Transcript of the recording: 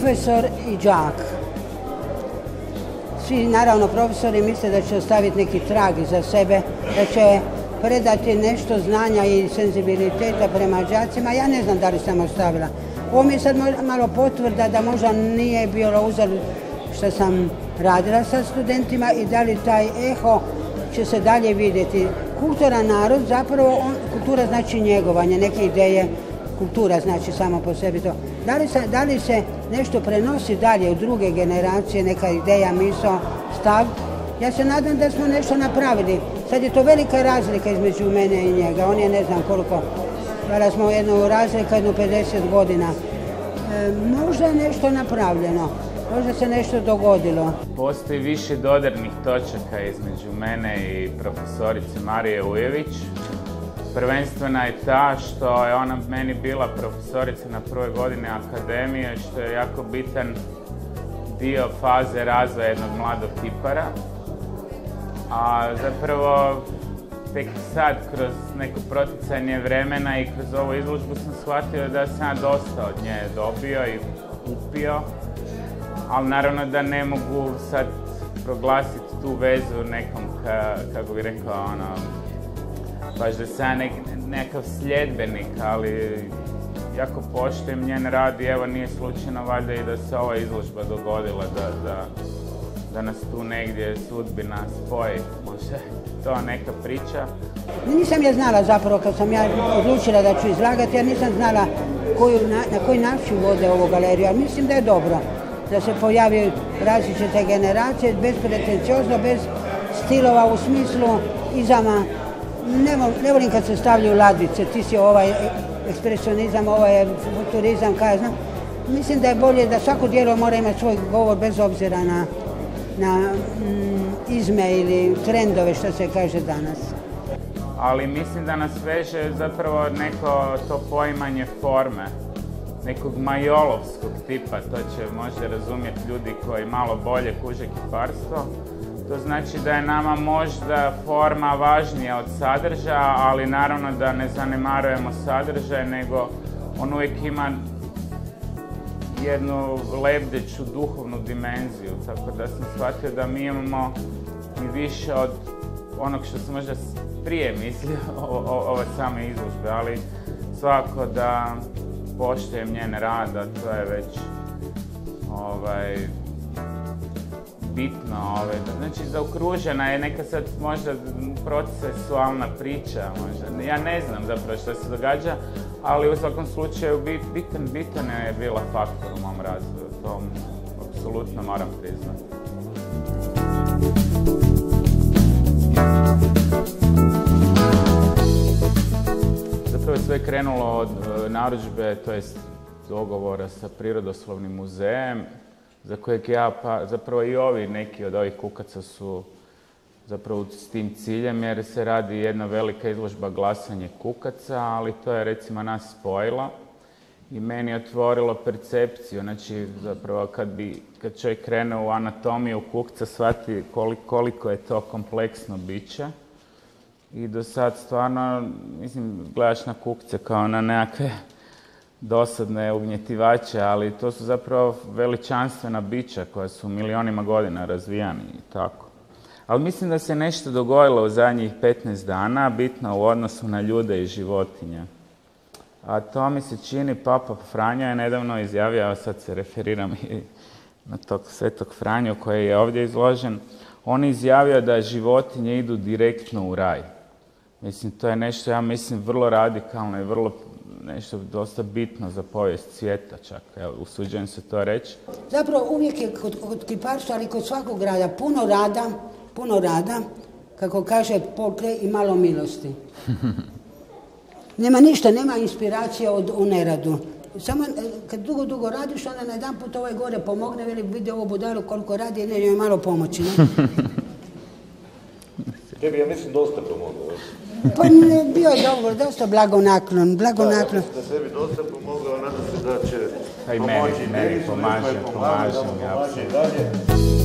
profesor i đak. Svi, naravno, profesori misle da će ostaviti neki trag iza sebe, da će predati nešto znanja i senzibiliteta prema đacima. Ja ne znam da li sam ostavila. Ovo mi je sad malo potvrda da možda nije bilo uzalud što sam radila sa studentima i da li taj eho će se dalje vidjeti. Kulturan narod, zapravo, kultura znači njegovanje, neke ideje, kultura znači samo po sebi to. Da li se nešto prenosi dalje u druge generacije, neka ideja, misao, stav? Ja se nadam da smo nešto napravili. Sad je to velika razlika između mene i njega. On je ne znam koliko, da smo jednu razlika, jednu 50 godina. Možda je nešto napravljeno, možda se nešto dogodilo. Postoji više dodirnih točaka između mene i profesorice Marije Ujević. Prvenstvena je ta što je ona meni bila profesorica na prvoj godini akademije, što je jako bitan dio faze razvoja jednog mladog kipara. A zapravo tek sad kroz neko proticanje vremena i kroz ovu izložbu sam shvatio da sam ja dosta od nje dobio i upio, ali naravno da ne mogu sad proglasiti tu vezu nekom, kako bih rekao, baš da sam ja nekakav sljedbenik, ali jako poštujem njen rad i evo nije slučajno valjda i da se ova izložba dogodila, da nas tu negdje sudbina spoji, možda to neka priča. Nisam ja znala zapravo kad sam ja odlučila da ću izlagati, ja nisam znala na koji način vode ovu galeriju, ali mislim da je dobro da se pojavljaju različite generacije, bez pretenciozno, bez stilova u smislu izama. Ne volim kad se stavljaju ladvice, ti si ovaj ekspresionizam, ovaj futurizam, kaj znam. Mislim da je bolje da svako djelo mora imati svoj govor bez obzira na izme ili trendove, što se kaže danas. Ali mislim da nas veže zapravo neko to poimanje forme, nekog majolovskog tipa, to će možda razumjeti ljudi koji malo bolje kuže kiparstvo. To znači da je nama možda forma važnija od sadržaja, ali naravno da ne zanemarujemo sadržaj, nego on uvijek ima jednu lebdeću duhovnu dimenziju, tako da sam shvatio da mi imamo i više od onog što sam možda prije mislio ove same izložbe, ali svakako da poštujem njen rad, a to je već bitno. Znači, zaokružena je neka sad možda procesualna priča, možda. Ja ne znam zapravo što se događa, ali u svakom slučaju bitan je bila faktor u mom razvoju, to apsolutno moram priznati. Zapravo je sve krenulo od narudžbe, to jest dogovora sa Prirodoslovnim muzejem, za kojeg zapravo i neki od ovih kukaca su zapravo s tim ciljem, jer se radi jedna velika izložba Glasanje kukaca, ali to je recimo nas spojilo i meni otvorilo percepciju. Znači, zapravo kad čovjek krene u anatomiju kukca, shvati koliko je to kompleksno biće. I do sad stvarno, mislim, gledaš na kukce kao na nekakve dosadne ugnjetivače, ali to su zapravo veličanstvena bića koja su milionima godina razvijani i tako. Ali mislim da se nešto dogodilo u zadnjih 15 dana, bitno u odnosu na ljude i životinje. A to mi se čini, Papa Franjo je nedavno izjavio, a sad se referiram i na tog Svetog Franju koji je ovdje izložen, on je izjavio da životinje idu direktno u raj. Mislim, to je nešto, ja mislim, vrlo radikalno i vrlo nešto dosta bitno za povijest svijeta čak, evo, usuđujem se to reći. Zapravo uvijek je kod kiparstva, ali kod svakog rada, puno rada, kako kaže Polkre, i malo milosti. Nema ništa, nema inspiracije u neradu. Samo kad dugo radiš, onda na jedan put ovaj gore pomogne, vidi ovo budalu koliko radi, jer je malo pomoći. Tebi, ja mislim, dosta pomogao. Pa bio je dobro, dosta blagonaklon. Da sebi dosta pomogao, nadam se da će pomoći. I meni pomažem, ja.